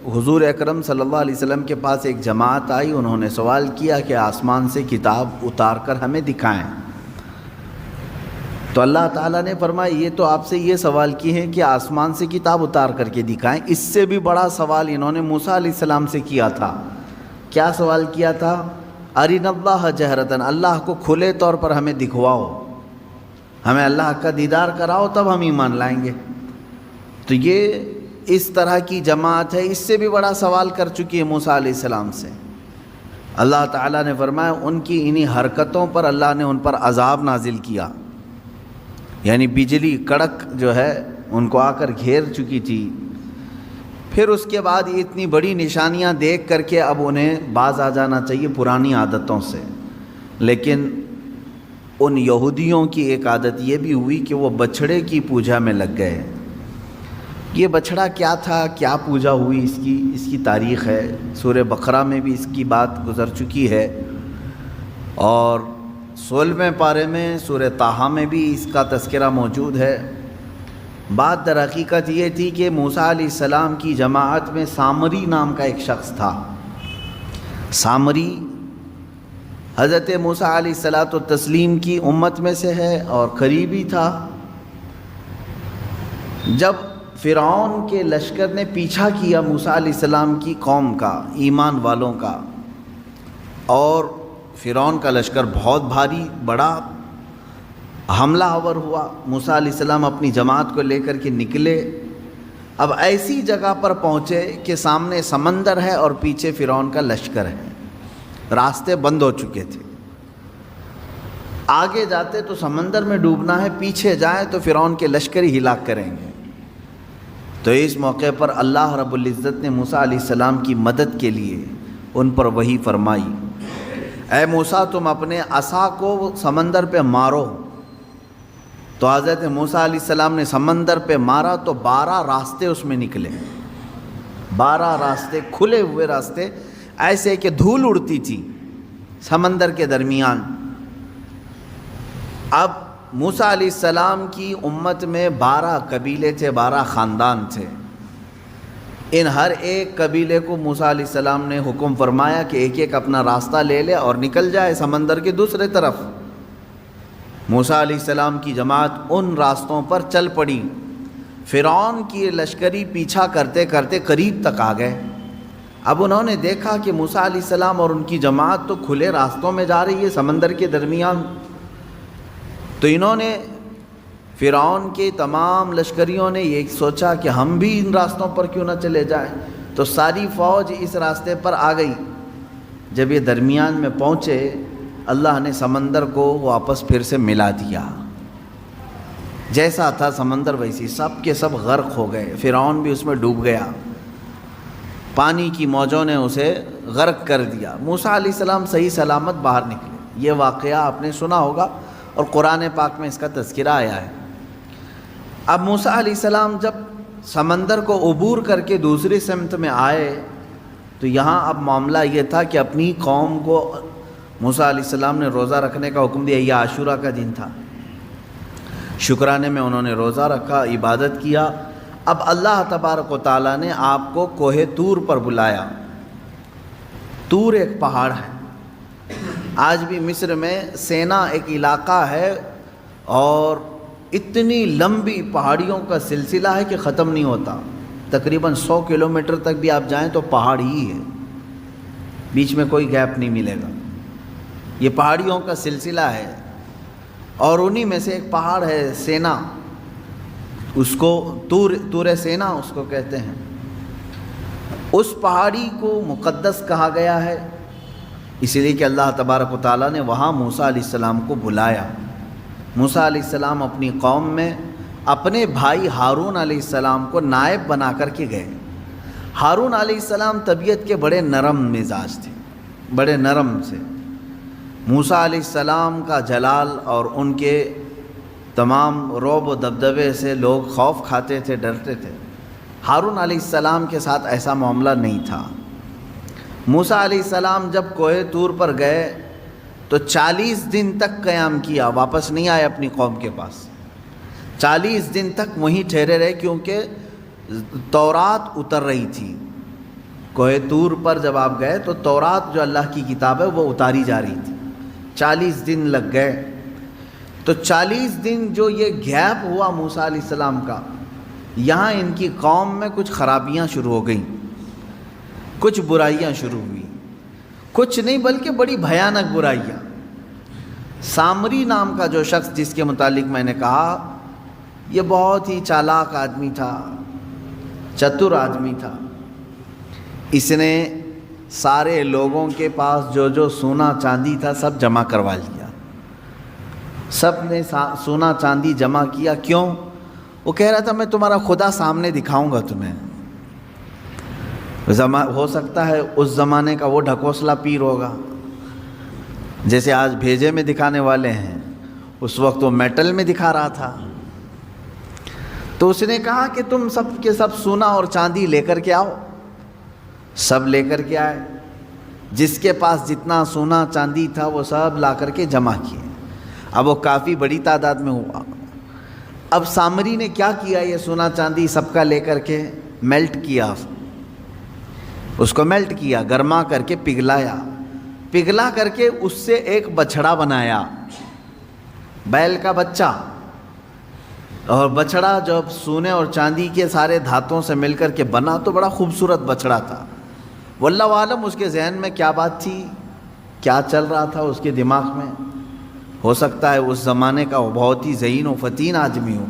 حضور اکرم صلی اللہ علیہ وسلم کے پاس ایک جماعت آئی، انہوں نے سوال کیا کہ آسمان سے کتاب اتار کر ہمیں دکھائیں۔ تو اللہ تعالیٰ نے فرمایا یہ تو آپ سے یہ سوال کی ہے کہ آسمان سے کتاب اتار کر کے دکھائیں، اس سے بھی بڑا سوال انہوں نے موسیٰ علیہ السلام سے کیا تھا۔ کیا سوال کیا تھا؟ ارنا اللہ جہرتاً، اللہ کو کھلے طور پر ہمیں دکھواؤ، ہمیں اللہ کا دیدار کراؤ تب ہم ایمان لائیں گے۔ تو یہ اس طرح کی جماعت ہے، اس سے بھی بڑا سوال کر چکی ہے موسیٰ علیہ السلام سے۔ اللہ تعالیٰ نے فرمایا ان کی انہی حرکتوں پر اللہ نے ان پر عذاب نازل کیا، یعنی بجلی کڑک جو ہے ان کو آ کر گھیر چکی تھی۔ پھر اس کے بعد یہ اتنی بڑی نشانیاں دیکھ کر کے اب انہیں باز آ جانا چاہیے پرانی عادتوں سے، لیکن ان یہودیوں کی ایک عادت یہ بھی ہوئی کہ وہ بچھڑے کی پوجا میں لگ گئے۔ یہ بچھڑا کیا تھا، کیا پوجا ہوئی، اس کی تاریخ ہے، سورہ بقرہ میں بھی اس کی بات گزر چکی ہے، اور 16ویں پارے میں سورہ طٰہٰ میں بھی اس کا تذکرہ موجود ہے۔ بات در حقیقت یہ تھی کہ موسیٰ علیہ السلام کی جماعت میں سامری نام کا ایک شخص تھا۔ سامری حضرت موسیٰ علیہ السلام کی امت میں سے ہے اور قریبی تھا۔ جب فرعون کے لشکر نے پیچھا کیا موسیٰ علیہ السلام کی قوم کا، ایمان والوں کا، اور فرعون کا لشکر بہت بھاری بڑا حملہ آور ہوا، موسیٰ علیہ السلام اپنی جماعت کو لے کر کے نکلے۔ اب ایسی جگہ پر پہنچے کہ سامنے سمندر ہے اور پیچھے فرعون کا لشکر ہے، راستے بند ہو چکے تھے۔ آگے جاتے تو سمندر میں ڈوبنا ہے، پیچھے جائیں تو فرعون کے لشکر ہی ہلاک کریں گے۔ تو اس موقع پر اللہ رب العزت نے موسیٰ علیہ السلام کی مدد کے لیے ان پر وحی فرمائی، اے موسیٰ تم اپنے عصا کو سمندر پہ مارو۔ تو حضرت موسیٰ علیہ السلام نے سمندر پہ مارا تو 12 راستے اس میں نکلے، 12 راستے، کھلے ہوئے راستے، ایسے کہ دھول اڑتی تھی سمندر کے درمیان۔ اب موسیٰ علیہ السلام کی امت میں 12 قبیلے تھے، 12 خاندان تھے۔ ان ہر ایک قبیلے کو موسیٰ علیہ السلام نے حکم فرمایا کہ ایک ایک اپنا راستہ لے لے اور نکل جائے سمندر کے دوسرے طرف۔ موسیٰ علیہ السلام کی جماعت ان راستوں پر چل پڑی۔ فرعون کی لشکری پیچھا کرتے کرتے قریب تک آ گئے۔ اب انہوں نے دیکھا کہ موسیٰ علیہ السلام اور ان کی جماعت تو کھلے راستوں میں جا رہی ہے سمندر کے درمیان۔ تو انہوں نے، فرعون کے تمام لشکریوں نے یہ سوچا کہ ہم بھی ان راستوں پر کیوں نہ چلے جائیں، تو ساری فوج اس راستے پر آ گئی۔ جب یہ درمیان میں پہنچے، اللہ نے سمندر کو واپس پھر سے ملا دیا، جیسا تھا سمندر ویسی، سب کے سب غرق ہو گئے، فرعون بھی اس میں ڈوب گیا، پانی کی موجوں نے اسے غرق کر دیا۔ موسیٰ علیہ السلام صحیح سلامت باہر نکلے۔ یہ واقعہ آپ نے سنا ہوگا اور قرآن پاک میں اس کا تذکرہ آیا ہے۔ اب موسیٰ علیہ السلام جب سمندر کو عبور کر کے دوسری سمت میں آئے تو یہاں اب معاملہ یہ تھا کہ اپنی قوم کو موسیٰ علیہ السلام نے روزہ رکھنے کا حکم دیا۔ یہ عاشورہ کا دن تھا، شکرانے میں انہوں نے روزہ رکھا، عبادت کیا۔ اب اللہ تبارک و تعالیٰ نے آپ کو کوہ طور پر بلایا۔ طور ایک پہاڑ ہے، آج بھی مصر میں سینا ایک علاقہ ہے اور اتنی لمبی پہاڑیوں کا سلسلہ ہے کہ ختم نہیں ہوتا، تقریباً 100 کلومیٹر تک بھی آپ جائیں تو پہاڑ ہی ہے، بیچ میں کوئی گیپ نہیں ملے گا۔ یہ پہاڑیوں کا سلسلہ ہے اور انہی میں سے ایک پہاڑ ہے سینا، اس کو طور سینا اس کو کہتے ہیں۔ اس پہاڑی کو مقدس کہا گیا ہے اس لیے کہ اللہ تبارک و تعالیٰ نے وہاں موسیٰ علیہ السلام کو بلایا۔ موسیٰ علیہ السلام اپنی قوم میں اپنے بھائی ہارون علیہ السلام کو نائب بنا کر کے گئے۔ ہارون علیہ السلام طبیعت کے بڑے نرم مزاج تھے، بڑے نرم سے۔ موسیٰ علیہ السلام کا جلال اور ان کے تمام رعب و دبدبے سے لوگ خوف کھاتے تھے، ڈرتے تھے۔ ہارون علیہ السلام کے ساتھ ایسا معاملہ نہیں تھا۔ موسیٰ علیہ السلام جب کوہ طور پر گئے تو 40 دن تک قیام کیا، واپس نہیں آئے اپنی قوم کے پاس۔ 40 دن تک وہیں ٹھہرے رہے کیونکہ تورات اتر رہی تھی، کوہ طور پر جب آپ گئے تو تورات جو اللہ کی کتاب ہے وہ اتاری جا رہی تھی، 40 دن لگ گئے۔ تو 40 دن جو یہ گیپ ہوا موسیٰ علیہ السلام کا، یہاں ان کی قوم میں کچھ خرابیاں شروع ہو گئیں، کچھ برائیاں شروع ہوئی، کچھ نہیں بلکہ بڑی بھیانک برائیاں۔ سامری نام کا جو شخص جس کے متعلق میں نے کہا، یہ بہت ہی چالاک آدمی تھا، چتر آدمی تھا۔ اس نے سارے لوگوں کے پاس جو جو سونا چاندی تھا سب جمع کروا لیا، سب نے سونا چاندی جمع کیا۔ کیوں؟ وہ کہہ رہا تھا میں تمہارا خدا سامنے دکھاؤں گا تمہیں۔ ہو سکتا ہے اس زمانے کا وہ ڈھکوسلا پیر ہوگا، جیسے آج بھیجے میں دکھانے والے ہیں، اس وقت وہ میٹل میں دکھا رہا تھا۔ تو اس نے کہا کہ تم سب کے سب سونا اور چاندی لے کر کے آؤ۔ سب لے کر کے آئے، جس کے پاس جتنا سونا چاندی تھا وہ سب لا کر کے جمع کیے۔ اب وہ کافی بڑی تعداد میں ہوا۔ اب سامری نے کیا کیا، یہ سونا چاندی سب کا لے کر کے میلٹ کیا، اس کو میلٹ کیا، گرما کر کے پگھلایا، پگھلا کر کے اس سے ایک بچھڑا بنایا، بیل کا بچہ۔ اور بچھڑا جب سونے اور چاندی کے سارے دھاتوں سے مل کر کے بنا تو بڑا خوبصورت بچھڑا تھا۔ واللہ عالم اس کے ذہن میں کیا بات تھی، کیا چل رہا تھا اس کے دماغ میں۔ ہو سکتا ہے اس زمانے کا وہ بہت ہی ذہین و فطین آدمی ہو۔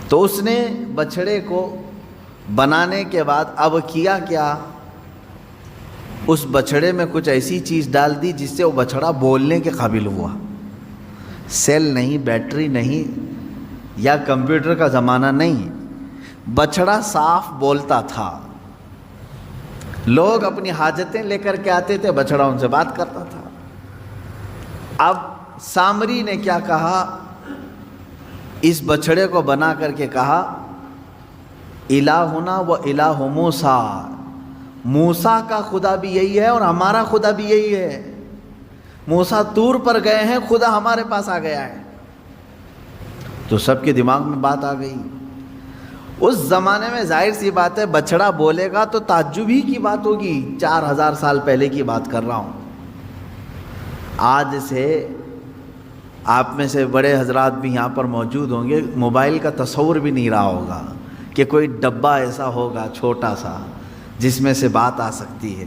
تو اس نے بچھڑے کو بنانے کے بعد اب کیا کیا، اس بچھڑے میں کچھ ایسی چیز ڈال دی جس سے وہ بچھڑا بولنے کے قابل ہوا۔ سیل نہیں، بیٹری نہیں، یا کمپیوٹر کا زمانہ نہیں، بچھڑا صاف بولتا تھا۔ لوگ اپنی حاجتیں لے کر کے آتے تھے، بچھڑا ان سے بات کرتا تھا۔ اب سامری نے کیا کہا، اس بچھڑے کو بنا کر کے کہا الہنا و الہ موسیٰ، موسیٰ کا خدا بھی یہی ہے اور ہمارا خدا بھی یہی ہے۔ موسیٰ طور پر گئے ہیں، خدا ہمارے پاس آ گیا ہے۔ تو سب کے دماغ میں بات آ گئی۔ اس زمانے میں ظاہر سی بات ہے بچھڑا بولے گا تو تعجب ہی کی بات ہوگی، 4000 سال پہلے کی بات کر رہا ہوں۔ آج سے آپ میں سے بڑے حضرات بھی یہاں پر موجود ہوں گے، موبائل کا تصور بھی نہیں رہا ہوگا کہ کوئی ڈبہ ایسا ہوگا چھوٹا سا جس میں سے بات آ سکتی ہے۔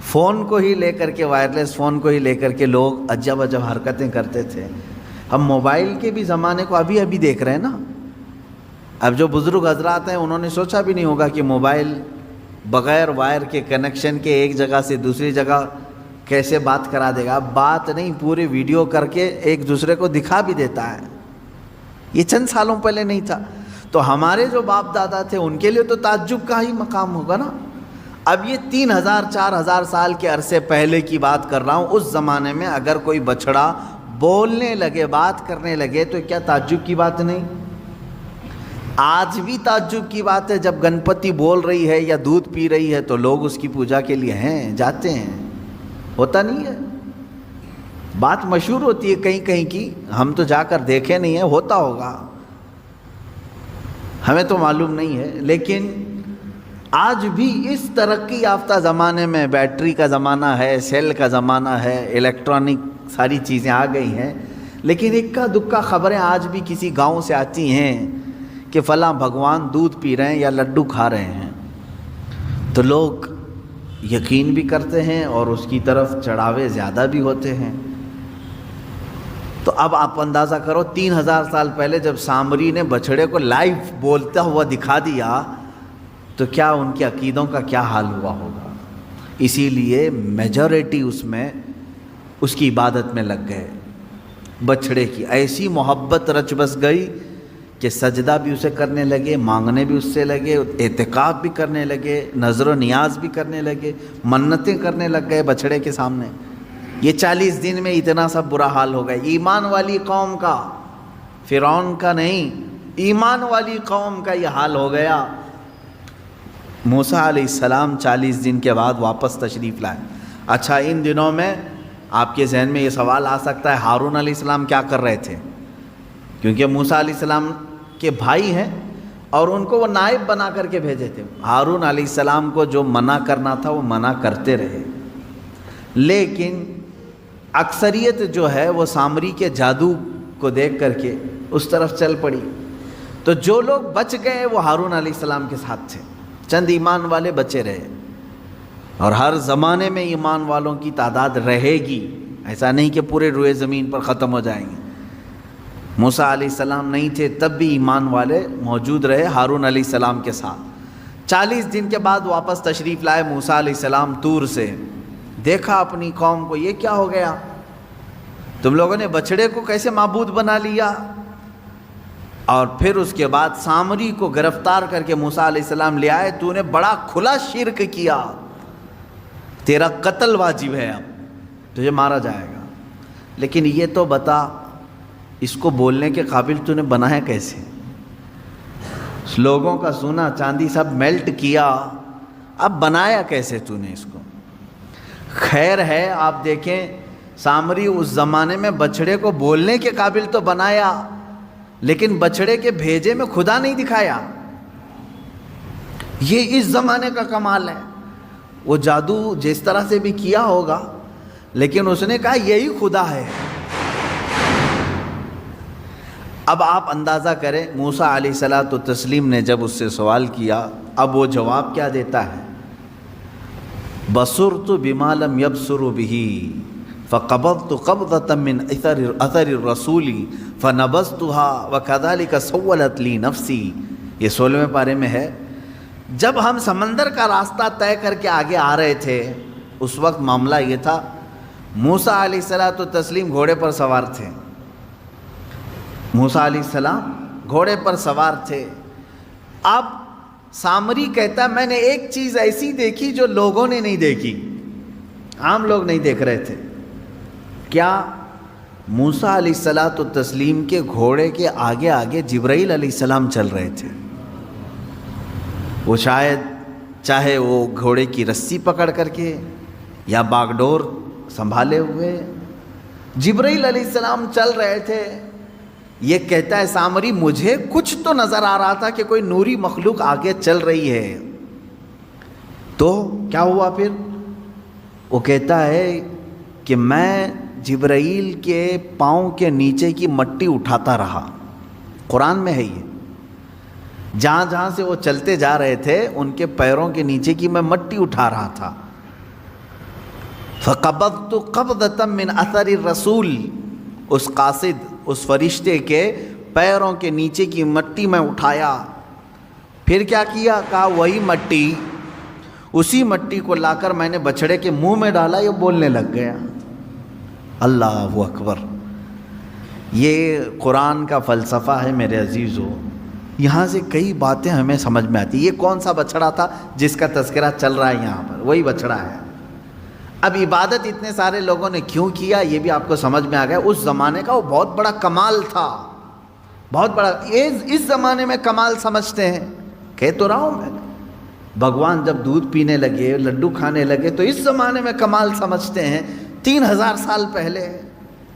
فون کو ہی لے کر کے، وائرلیس فون کو ہی لے کر کے لوگ عجب عجب حرکتیں کرتے تھے۔ ہم موبائل کے بھی زمانے کو ابھی ابھی دیکھ رہے ہیں نا۔ اب جو بزرگ حضرات ہیں انہوں نے سوچا بھی نہیں ہوگا کہ موبائل بغیر وائر کے کنیکشن کے ایک جگہ سے دوسری جگہ کیسے بات کرا دے گا۔ بات نہیں، پورے ویڈیو کر کے ایک دوسرے کو دکھا بھی دیتا ہے۔ یہ چند سالوں پہلے نہیں تھا۔ تو ہمارے جو باپ دادا تھے ان کے لیے تو تعجب کا ہی مقام ہوگا نا۔ اب یہ 3000 4000 سال کے عرصے پہلے کی بات کر رہا ہوں۔ اس زمانے میں اگر کوئی بچھڑا بولنے لگے، بات کرنے لگے تو کیا تعجب کی بات نہیں؟ آج بھی تعجب کی بات ہے جب گنپتی بول رہی ہے یا دودھ پی رہی ہے تو لوگ اس کی پوجا کے لیے ہیں، جاتے ہیں۔ ہوتا نہیں ہے؟ بات مشہور ہوتی ہے کہیں کہیں کی، ہم تو جا کر دیکھے نہیں ہیں، ہوتا ہوگا، ہمیں تو معلوم نہیں ہے۔ لیکن آج بھی اس ترقی یافتہ زمانے میں بیٹری کا زمانہ ہے، سیل کا زمانہ ہے، الیکٹرانک ساری چیزیں آ گئی ہیں، لیکن اکا دکا خبریں آج بھی کسی گاؤں سے آتی ہیں کہ فلاں بھگوان دودھ پی رہے ہیں یا لڈو کھا رہے ہیں، تو لوگ یقین بھی کرتے ہیں اور اس کی طرف چڑھاوے زیادہ بھی ہوتے ہیں۔ تو اب آپ اندازہ کرو 3000 سال پہلے جب سامری نے بچھڑے کو لائیو بولتا ہوا دکھا دیا تو کیا ان کے عقیدوں کا کیا حال ہوا ہوگا۔ اسی لیے میجورٹی اس میں اس کی عبادت میں لگ گئے۔ بچھڑے کی ایسی محبت رچ بس گئی کہ سجدہ بھی اسے کرنے لگے، مانگنے بھی اس سے لگے، اعتکاف بھی کرنے لگے، نظر و نیاز بھی کرنے لگے، منتیں کرنے لگ گئے بچھڑے کے سامنے۔ یہ 40 دن میں اتنا سب برا حال ہو گیا۔ ایمان والی قوم کا، فرعون کا نہیں، ایمان والی قوم کا یہ حال ہو گیا۔ موسیٰ علیہ السلام 40 دن کے بعد واپس تشریف لائے۔ اچھا، ان دنوں میں آپ کے ذہن میں یہ سوال آ سکتا ہے ہارون علیہ السلام کیا کر رہے تھے؟ کیونکہ موسیٰ علیہ السلام کے بھائی ہیں اور ان کو وہ نائب بنا کر کے بھیجے تھے۔ ہارون علیہ السلام کو جو منع کرنا تھا وہ منع کرتے رہے، لیکن اکثریت جو ہے وہ سامری کے جادو کو دیکھ کر کے اس طرف چل پڑی۔ تو جو لوگ بچ گئے وہ ہارون علیہ السلام کے ساتھ تھے، چند ایمان والے بچے رہے، اور ہر زمانے میں ایمان والوں کی تعداد رہے گی، ایسا نہیں کہ پورے روئے زمین پر ختم ہو جائیں گے۔ موسیٰ علیہ السلام نہیں تھے تب بھی ایمان والے موجود رہے ہارون علیہ السلام کے ساتھ۔ 40 دن کے بعد واپس تشریف لائے موسیٰ علیہ السلام طور سے، دیکھا اپنی قوم کو، یہ کیا ہو گیا، تم لوگوں نے بچڑے کو کیسے معبود بنا لیا؟ اور پھر اس کے بعد سامری کو گرفتار کر کے موسیٰ علیہ السلام لے آئے، تو نے بڑا کھلا شرک کیا، تیرا قتل واجب ہے، اب تجھے مارا جائے گا، لیکن یہ تو بتا اس کو بولنے کے قابل تو نے بنایا کیسے؟ لوگوں کا سونا چاندی سب میلٹ کیا، اب بنایا کیسے تو نے اس کو؟ خیر ہے، آپ دیکھیں سامری اس زمانے میں بچڑے کو بولنے کے قابل تو بنایا، لیکن بچڑے کے بھیجے میں خدا نہیں دکھایا۔ یہ اس زمانے کا کمال ہے۔ وہ جادو جس طرح سے بھی کیا ہوگا، لیکن اس نے کہا یہی خدا ہے۔ اب آپ اندازہ کریں موسیٰ علیہ السلام نے جب اس سے سوال کیا، اب وہ جواب کیا دیتا ہے؟ بصرت بما لم يبصروا به فقبضت قبضة من اثر الرسول فنبذتها وكذلك سولت لي نفسي۔ یہ 16ویں پارے میں ہے۔ جب ہم سمندر کا راستہ طے کر کے آگے آ رہے تھے، اس وقت معاملہ یہ تھا، موسیٰ علیہ السلام گھوڑے پر سوار تھے، موسیٰ علیہ السلام گھوڑے پر سوار تھے۔ اب سامری کہتا ہے میں نے ایک چیز ایسی دیکھی جو لوگوں نے نہیں دیکھی، عام لوگ نہیں دیکھ رہے تھے۔ کیا؟ موسیٰ علیہ السلام کے گھوڑے کے آگے آگے جبرائیل علیہ السلام چل رہے تھے۔ وہ شاید چاہے وہ گھوڑے کی رسی پکڑ کر کے یا باگڈور سنبھالے ہوئے جبرائیل علیہ السلام چل رہے تھے۔ یہ کہتا ہے سامری مجھے کچھ تو نظر آ رہا تھا کہ کوئی نوری مخلوق آگے چل رہی ہے۔ تو کیا ہوا پھر؟ وہ کہتا ہے کہ میں جبرائیل کے پاؤں کے نیچے کی مٹی اٹھاتا رہا۔ قرآن میں ہے یہ، جہاں جہاں سے وہ چلتے جا رہے تھے ان کے پیروں کے نیچے کی میں مٹی اٹھا رہا تھا۔ فَقَبَضْتُ قَبْضَةً مِّنْ أَثَرِ الرَّسُولِ، اس قاصد اس فرشتے کے پیروں کے نیچے کی مٹی میں اٹھایا۔ پھر کیا کیا؟ کہا وہی مٹی، اسی مٹی کو لا کر میں نے بچڑے کے منہ میں ڈالا، یہ بولنے لگ گیا۔ اللہ اکبر! یہ قرآن کا فلسفہ ہے میرے عزیزو۔ یہاں سے کئی باتیں ہمیں سمجھ میں آتی۔ یہ کون سا بچڑا تھا جس کا تذکرہ چل رہا ہے یہاں پر؟ وہی بچڑا ہے۔ اب عبادت اتنے سارے لوگوں نے کیوں کیا یہ بھی آپ کو سمجھ میں آ گیا۔ اس زمانے کا وہ بہت بڑا کمال تھا، بہت بڑا۔ اس زمانے میں کمال سمجھتے ہیں، کہہ تو رہا ہوں میں، بھگوان جب دودھ پینے لگے، لڈو کھانے لگے، تو اس زمانے میں کمال سمجھتے ہیں۔ 3000 سال پہلے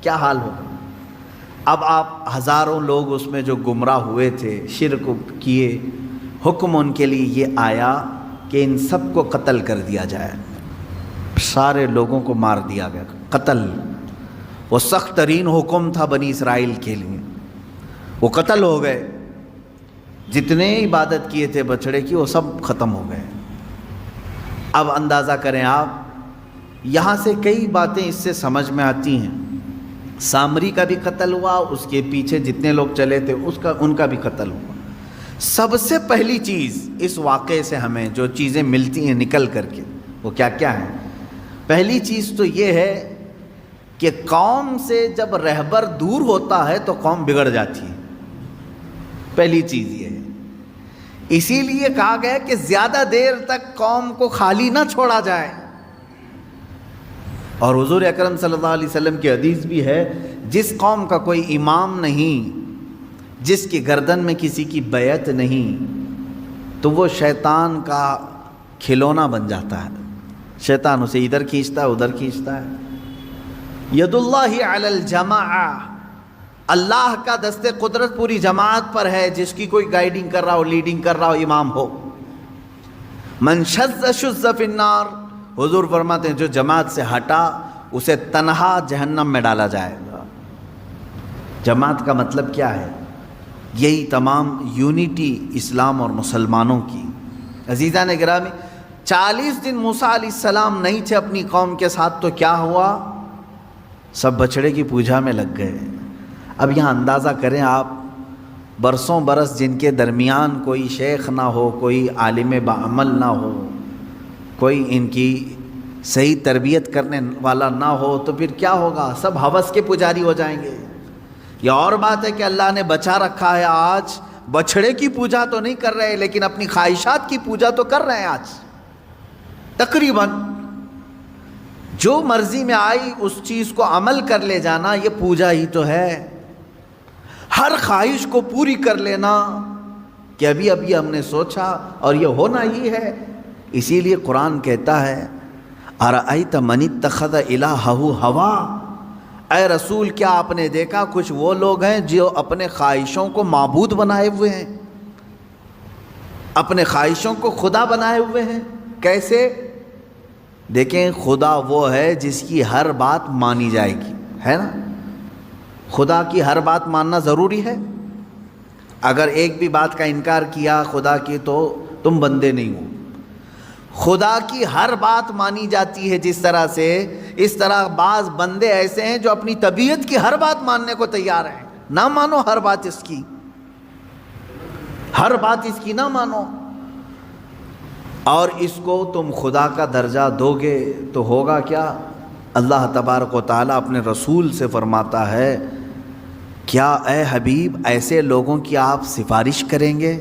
کیا حال ہوگا؟ اب آپ ہزاروں لوگ اس میں جو گمراہ ہوئے تھے، شرک کیے، حکم ان کے لیے یہ آیا کہ ان سب کو قتل کر دیا جائے۔ سارے لوگوں کو مار دیا گیا، قتل۔ وہ سخت ترین حکم تھا بنی اسرائیل کے لیے، وہ قتل ہو گئے۔ جتنے عبادت کیے تھے بچڑے کی وہ سب ختم ہو گئے۔ اب اندازہ کریں آپ، یہاں سے کئی باتیں اس سے سمجھ میں آتی ہیں۔ سامری کا بھی قتل ہوا، اس کے پیچھے جتنے لوگ چلے تھے ان کا بھی قتل ہوا۔ سب سے پہلی چیز اس واقعے سے ہمیں جو چیزیں ملتی ہیں نکل کر کے، وہ کیا کیا ہیں؟ پہلی چیز تو یہ ہے کہ قوم سے جب رہبر دور ہوتا ہے تو قوم بگڑ جاتی ہے۔ پہلی چیز یہ ہے، اسی لیے کہا گیا کہ زیادہ دیر تک قوم کو خالی نہ چھوڑا جائے۔ اور حضور اکرم صلی اللہ علیہ وسلم کی حدیث بھی ہے، جس قوم کا کوئی امام نہیں، جس کی گردن میں کسی کی بیعت نہیں، تو وہ شیطان کا کھلونا بن جاتا ہے۔ شیطان اسے ادھر کھینچتا ہے ادھر کھینچتا ہے۔ ید اللہ علی الجماعہ، اللہ کا دست قدرت پوری جماعت پر ہے، جس کی کوئی گائیڈنگ کر رہا ہو، لیڈنگ کر رہا ہو، امام ہو۔ من شذ شذ فی النار، حضور فرماتے ہیں جو جماعت سے ہٹا اسے تنہا جہنم میں ڈالا جائے گا۔ جماعت کا مطلب کیا ہے؟ یہی تمام یونٹی اسلام اور مسلمانوں کی۔ عزیزان گرامی، 40 دن موسیٰ علیہ السلام نہیں تھے اپنی قوم کے ساتھ، تو کیا ہوا؟ سب بچڑے کی پوجا میں لگ گئے۔ اب یہاں اندازہ کریں آپ، برسوں برس جن کے درمیان کوئی شیخ نہ ہو، کوئی عالم بعمل نہ ہو، کوئی ان کی صحیح تربیت کرنے والا نہ ہو، تو پھر کیا ہوگا؟ سب ہوس کے پجاری ہو جائیں گے۔ یہ اور بات ہے کہ اللہ نے بچا رکھا ہے، آج بچڑے کی پوجا تو نہیں کر رہے، لیکن اپنی خواہشات کی پوجا تو کر رہے ہیں آج تقریباً۔ جو مرضی میں آئی اس چیز کو عمل کر لے جانا، یہ پوجا ہی تو ہے۔ ہر خواہش کو پوری کر لینا کہ ابھی ہم نے سوچا اور یہ ہونا ہی ہے۔ اسی لیے قرآن کہتا ہے ارأیت من اتخذ الہہ ہوا، اے رسول کیا آپ نے دیکھا کچھ وہ لوگ ہیں جو اپنے خواہشوں کو معبود بنائے ہوئے ہیں، اپنے خواہشوں کو خدا بنائے ہوئے ہیں۔ کیسے؟ دیکھیں، خدا وہ ہے جس کی ہر بات مانی جائے گی، ہے نا؟ خدا کی ہر بات ماننا ضروری ہے۔ اگر ایک بھی بات کا انکار کیا خدا کی تو تم بندے نہیں ہو۔ خدا کی ہر بات مانی جاتی ہے جس طرح سے، اس طرح بعض بندے ایسے ہیں جو اپنی طبیعت کی ہر بات ماننے کو تیار ہیں۔ نہ مانو ہر بات اس کی، ہر بات اس کی نہ مانو، اور اس کو تم خدا کا درجہ دو گے تو ہوگا کیا؟ اللہ تبارک و تعالیٰ اپنے رسول سے فرماتا ہے کیا اے حبیب ایسے لوگوں کی آپ سفارش کریں گے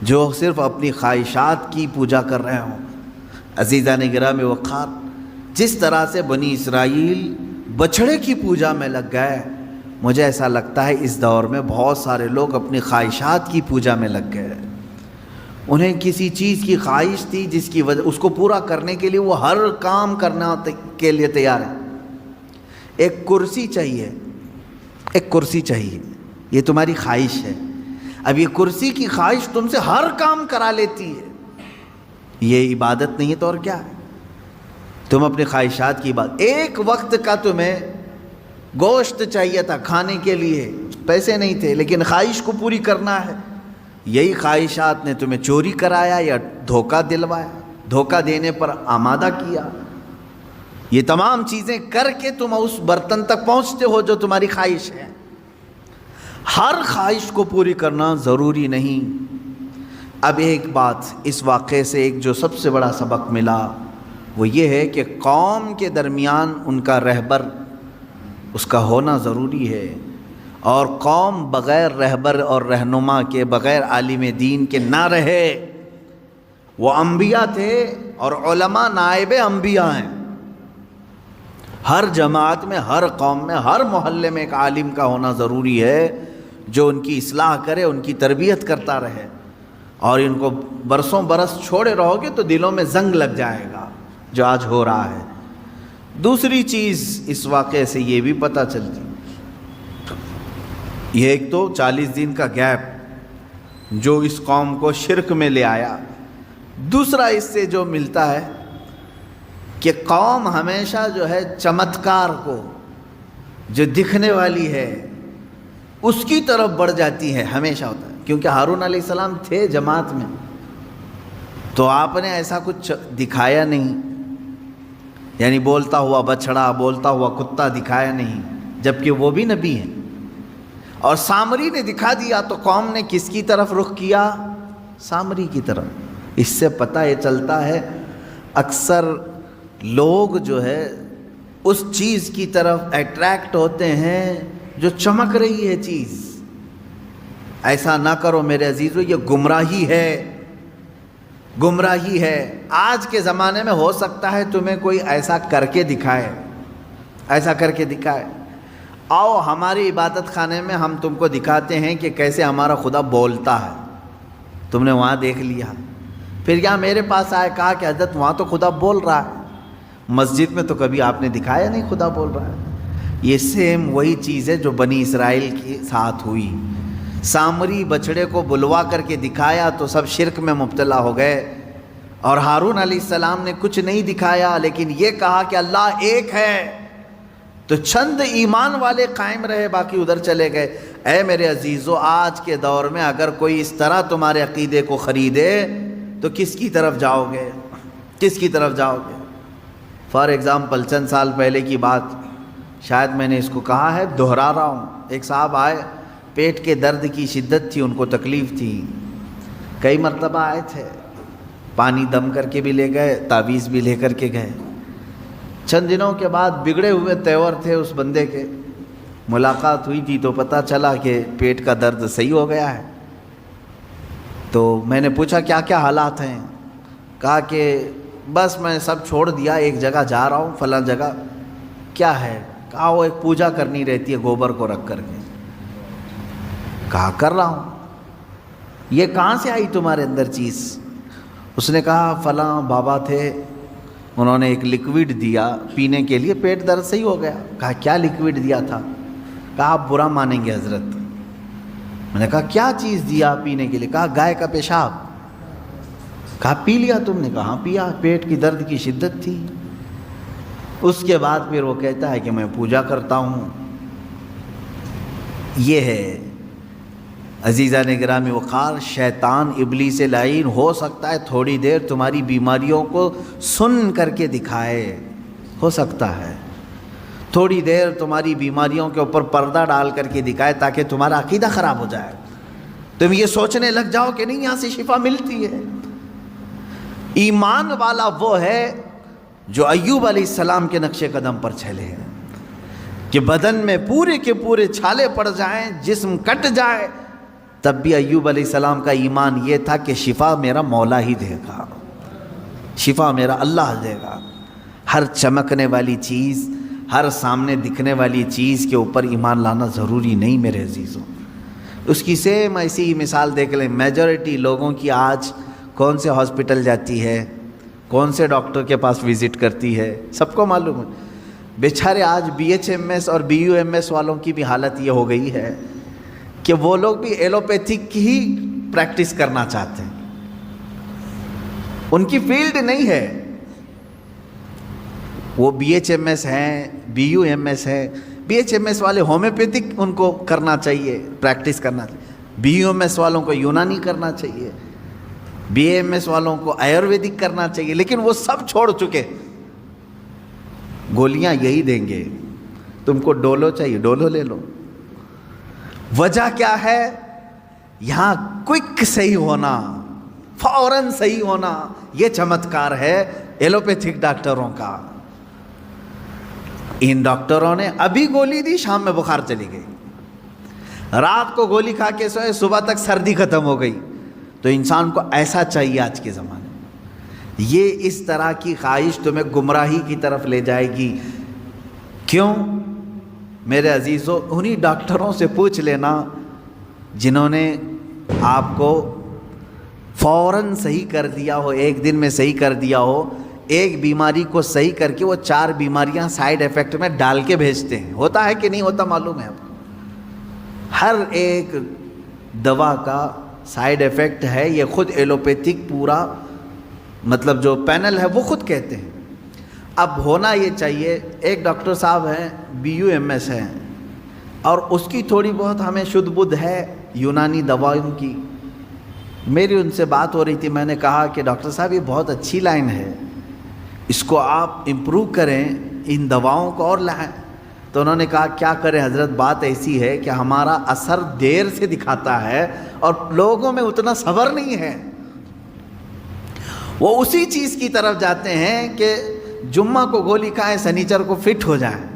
جو صرف اپنی خواہشات کی پوجا کر رہے ہوں؟ عزیزان گرامی وقار، جس طرح سے بنی اسرائیل بچڑے کی پوجا میں لگ گئے، مجھے ایسا لگتا ہے اس دور میں بہت سارے لوگ اپنی خواہشات کی پوجا میں لگ گئے۔ انہیں کسی چیز کی خواہش تھی جس کی وجہ اس کو پورا کرنے کے لیے وہ ہر کام کرنا کے لیے تیار ہے۔ ایک کرسی چاہیے، ایک کرسی چاہیے، یہ تمہاری خواہش ہے۔ اب یہ کرسی کی خواہش تم سے ہر کام کرا لیتی ہے، یہ عبادت نہیں ہے تو اور کیا ہے؟ تم اپنی خواہشات کی بات، ایک وقت کا تمہیں گوشت چاہیے تھا کھانے کے لیے، پیسے نہیں تھے، لیکن خواہش کو پوری کرنا ہے، یہی خواہشات نے تمہیں چوری کرایا یا دھوکہ دلوایا، دھوکہ دینے پر آمادہ کیا۔ یہ تمام چیزیں کر کے تم اس برتن تک پہنچتے ہو جو تمہاری خواہش ہے۔ ہر خواہش کو پوری کرنا ضروری نہیں۔ اب ایک بات اس واقعے سے ایک جو سب سے بڑا سبق ملا وہ یہ ہے کہ قوم کے درمیان ان کا رہبر، اس کا ہونا ضروری ہے، اور قوم بغیر رہبر اور رہنما کے، بغیر عالم دین کے نہ رہے۔ وہ انبیاء تھے اور علماء نائب انبیاء ہیں۔ ہر جماعت میں، ہر قوم میں، ہر محلے میں ایک عالم کا ہونا ضروری ہے جو ان کی اصلاح کرے، ان کی تربیت کرتا رہے، اور ان کو برسوں برس چھوڑے رہو گے تو دلوں میں زنگ لگ جائے گا جو آج ہو رہا ہے۔ دوسری چیز اس واقعے سے یہ بھی پتہ چلتی، یہ ایک تو 40 دن کا گیپ جو اس قوم کو شرک میں لے آیا، دوسرا اس سے جو ملتا ہے کہ قوم ہمیشہ جو ہے چمتکار کو، جو دکھنے والی ہے اس کی طرف بڑھ جاتی ہے، ہمیشہ ہوتا ہے۔ کیونکہ ہارون علیہ السلام تھے جماعت میں تو آپ نے ایسا کچھ دکھایا نہیں، یعنی بولتا ہوا بچڑا، بولتا ہوا کتا دکھایا نہیں، جبکہ وہ بھی نبی ہیں۔ اور سامری نے دکھا دیا تو قوم نے کس کی طرف رخ کیا؟ سامری کی طرف۔ اس سے پتہ یہ چلتا ہے اکثر لوگ جو ہے اس چیز کی طرف اٹریکٹ ہوتے ہیں جو چمک رہی ہے چیز۔ ایسا نہ کرو میرے عزیزو، یہ گمراہی ہے، گمراہی ہے۔ آج کے زمانے میں ہو سکتا ہے تمہیں کوئی ایسا کر کے دکھائے، ایسا کر کے دکھائے، آؤ ہماری عبادت خانے میں ہم تم کو دکھاتے ہیں کہ کیسے ہمارا خدا بولتا ہے، تم نے وہاں دیکھ لیا، پھر یہاں میرے پاس آئے، کہا کہ حضرت وہاں تو خدا بول رہا ہے، مسجد میں تو کبھی آپ نے دکھایا نہیں خدا بول رہا ہے۔ یہ سیم وہی چیز ہے جو بنی اسرائیل کے ساتھ ہوئی. سامری بچڑے کو بلوا کر کے دکھایا تو سب شرک میں مبتلا ہو گئے، اور ہارون علیہ السلام نے کچھ نہیں دکھایا لیکن یہ کہا کہ اللہ ایک ہے، تو چند ایمان والے قائم رہے، باقی ادھر چلے گئے. اے میرے عزیزو، آج کے دور میں اگر کوئی اس طرح تمہارے عقیدے کو خریدے تو کس کی طرف جاؤ گے؟ کس کی طرف جاؤ گے؟ فار ایگزامپل چند سال پہلے کی بات، شاید میں نے اس کو کہا ہے، دہرا رہا ہوں. ایک صاحب آئے، پیٹ کے درد کی شدت تھی، ان کو تکلیف تھی، کئی مرتبہ آئے تھے، پانی دم کر کے بھی لے گئے، تعویذ بھی لے کر کے گئے. چند دنوں کے بعد بگڑے ہوئے تیور تھے اس بندے کے، ملاقات ہوئی تھی تو پتہ چلا کہ پیٹ کا درد صحیح ہو گیا ہے. تو میں نے پوچھا کیا کیا حالات ہیں؟ کہا کہ بس میں سب چھوڑ دیا، ایک جگہ جا رہا ہوں، فلاں جگہ. کیا ہے؟ کہا وہ ایک پوجا کرنی رہتی ہے گوبر کو رکھ کر کے. کہا کر رہا ہوں. یہ کہاں سے آئی تمہارے اندر چیز؟ اس نے کہا فلاں بابا تھے، انہوں نے ایک لیکوڈ دیا پینے کے لیے، پیٹ درد صحیح ہو گیا. کہا کیا لیکوڈ دیا تھا؟ کہا آپ برا مانیں گے حضرت. میں نے کہا کیا چیز دیا پینے کے لیے؟ کہا گائے کا پیشاب. کہا پی لیا تم نے؟ کہا پیا، پیٹ کی درد کی شدت تھی. اس کے بعد پھر وہ کہتا ہے کہ میں پوجا کرتا ہوں. یہ ہے عزیزان گرامی وقار، شیطان ابلیس لعین ہو سکتا ہے تھوڑی دیر تمہاری بیماریوں کو سن کر کے دکھائے، ہو سکتا ہے تھوڑی دیر تمہاری بیماریوں کے اوپر پردہ ڈال کر کے دکھائے تاکہ تمہارا عقیدہ خراب ہو جائے، تم یہ سوچنے لگ جاؤ کہ نہیں یہاں سے شفا ملتی ہے. ایمان والا وہ ہے جو ایوب علیہ السلام کے نقش قدم پر چلے ہیں کہ بدن میں پورے کے پورے چھالے پڑ جائیں، جسم کٹ جائے، تب بھی ایوب علیہ السلام کا ایمان یہ تھا کہ شفا میرا مولا ہی دے گا، شفا میرا اللہ دے گا. ہر چمکنے والی چیز، ہر سامنے دکھنے والی چیز کے اوپر ایمان لانا ضروری نہیں میرے عزیزوں. اس کی سیم ایسی مثال دیکھ لیں، میجورٹی لوگوں کی آج کون سے ہاسپٹل جاتی ہے، کون سے ڈاکٹر کے پاس وزٹ کرتی ہے، سب کو معلوم ہے. بیچارے آج BHMS اور BUMS والوں کی بھی حالت یہ ہو گئی ہے کہ وہ لوگ بھی ایلوپیتھک کی ہی پریکٹس کرنا چاہتے ہیں، ان کی فیلڈ نہیں ہے. وہ BHMS ہیں، BUMS ہیں. BHMS والے ہومیوپیتھک ان کو کرنا چاہیے، پریکٹس کرنا چاہیے. BUMS والوں کو یونانی کرنا چاہیے، BAMS والوں کو آیورویدک کرنا چاہیے. لیکن وہ سب چھوڑ چکے، گولیاں یہی دیں گے. تم کو ڈولو چاہیے، ڈولو لے لو. وجہ کیا ہے؟ یہاں کوئک صحیح ہونا، فوراً صحیح ہونا، یہ چمتکار ہے ایلوپیتھک ڈاکٹروں کا. ان ڈاکٹروں نے ابھی گولی دی، شام میں بخار چلی گئی، رات کو گولی کھا کے سوئے، صبح تک سردی ختم ہو گئی. تو انسان کو ایسا چاہیے آج کے زمانے میں. یہ اس طرح کی خواہش تمہیں گمراہی کی طرف لے جائے گی. کیوں میرے عزیزو؟ انہی ڈاکٹروں سے پوچھ لینا جنہوں نے آپ کو فوراً صحیح کر دیا ہو، ایک دن میں صحیح کر دیا ہو. ایک بیماری کو صحیح کر کے وہ 4 بیماریاں سائیڈ ایفیکٹ میں ڈال کے بھیجتے ہیں. ہوتا ہے کہ نہیں ہوتا معلوم ہے آپ کو؟ ہر ایک دوا کا سائیڈ ایفیکٹ ہے، یہ خود ایلوپیتھک پورا مطلب جو پینل ہے وہ خود کہتے ہیں. اب ہونا یہ چاہیے، ایک ڈاکٹر صاحب ہیں BUMS ہیں اور اس کی تھوڑی بہت ہمیں شدھ بدھ ہے یونانی دوائوں کی. میری ان سے بات ہو رہی تھی، میں نے کہا کہ ڈاکٹر صاحب یہ بہت اچھی لائن ہے، اس کو آپ امپروو کریں، ان دواؤں کو اور لائیں. تو انہوں نے کہا کیا کریں حضرت، بات ایسی ہے کہ ہمارا اثر دیر سے دکھاتا ہے اور لوگوں میں اتنا صبر نہیں ہے. وہ اسی چیز کی طرف جاتے ہیں کہ جمعہ کو گولی کھائیں، سنیچر کو فٹ ہو جائیں.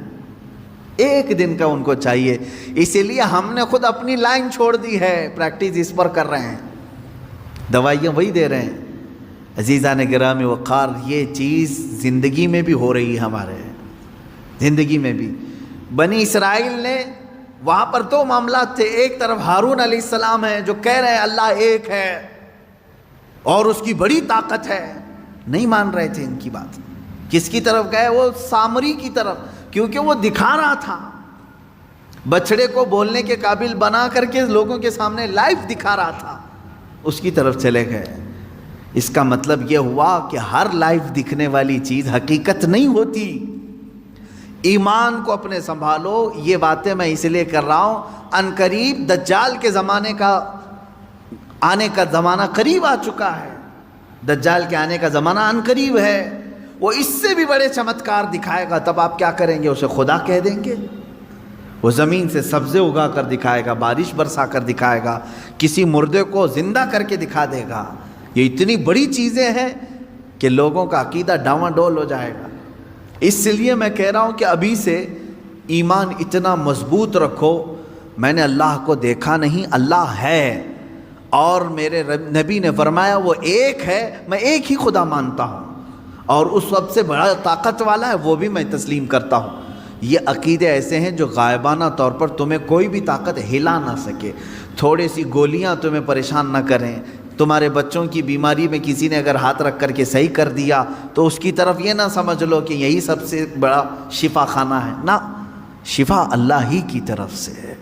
ایک دن کا ان کو چاہیے. اسی لیے ہم نے خود اپنی لائن چھوڑ دی ہے، پریکٹس اس پر کر رہے ہیں، دوائیاں وہی دے رہے ہیں. عزیزان گرامی وقار، یہ چیز زندگی میں بھی ہو رہی ہے، ہمارے زندگی میں بھی. بنی اسرائیل نے وہاں پر 2 معاملات تھے. ایک طرف ہارون علیہ السلام ہیں جو کہہ رہے ہیں اللہ ایک ہے اور اس کی بڑی طاقت ہے، نہیں مان رہے تھے ان کی بات. کس کی طرف گئے؟ وہ سامری کی طرف، کیونکہ وہ دکھا رہا تھا بچڑے کو بولنے کے قابل بنا کر کے لوگوں کے سامنے لائیو دکھا رہا تھا، اس کی طرف چلے گئے۔ اس کا مطلب یہ ہوا کہ ہر لائیو دکھنے والی چیز حقیقت نہیں ہوتی۔ ایمان کو اپنے سنبھالو۔ یہ باتیں میں اس لیے کر رہا ہوں، ان قریب دجال کے زمانے کا آنے کا زمانہ قریب آ چکا ہے۔ دجال کے آنے کا زمانہ ان قریب ہے، وہ اس سے بھی بڑے چمتکار دکھائے گا، تب آپ کیا کریں گے؟ اسے خدا کہہ دیں گے؟ وہ زمین سے سبزے اگا کر دکھائے گا، بارش برسا کر دکھائے گا، کسی مردے کو زندہ کر کے دکھا دے گا۔ یہ اتنی بڑی چیزیں ہیں کہ لوگوں کا عقیدہ ڈاواڈول ہو جائے گا۔ اس لیے میں کہہ رہا ہوں کہ ابھی سے ایمان اتنا مضبوط رکھو، میں نے اللہ کو دیکھا نہیں، اللہ ہے، اور میرے نبی نے فرمایا وہ ایک ہے، میں ایک ہی خدا مانتا ہوں، اور اس سب سے بڑا طاقت والا ہے وہ بھی میں تسلیم کرتا ہوں۔ یہ عقیدے ایسے ہیں جو غائبانہ طور پر تمہیں کوئی بھی طاقت ہلا نہ سکے۔ تھوڑی سی گولیاں تمہیں پریشان نہ کریں، تمہارے بچوں کی بیماری میں کسی نے اگر ہاتھ رکھ کر کے صحیح کر دیا تو اس کی طرف یہ نہ سمجھ لو کہ یہی سب سے بڑا شفا خانہ ہے، نہ، شفا اللہ ہی کی طرف سے ہے۔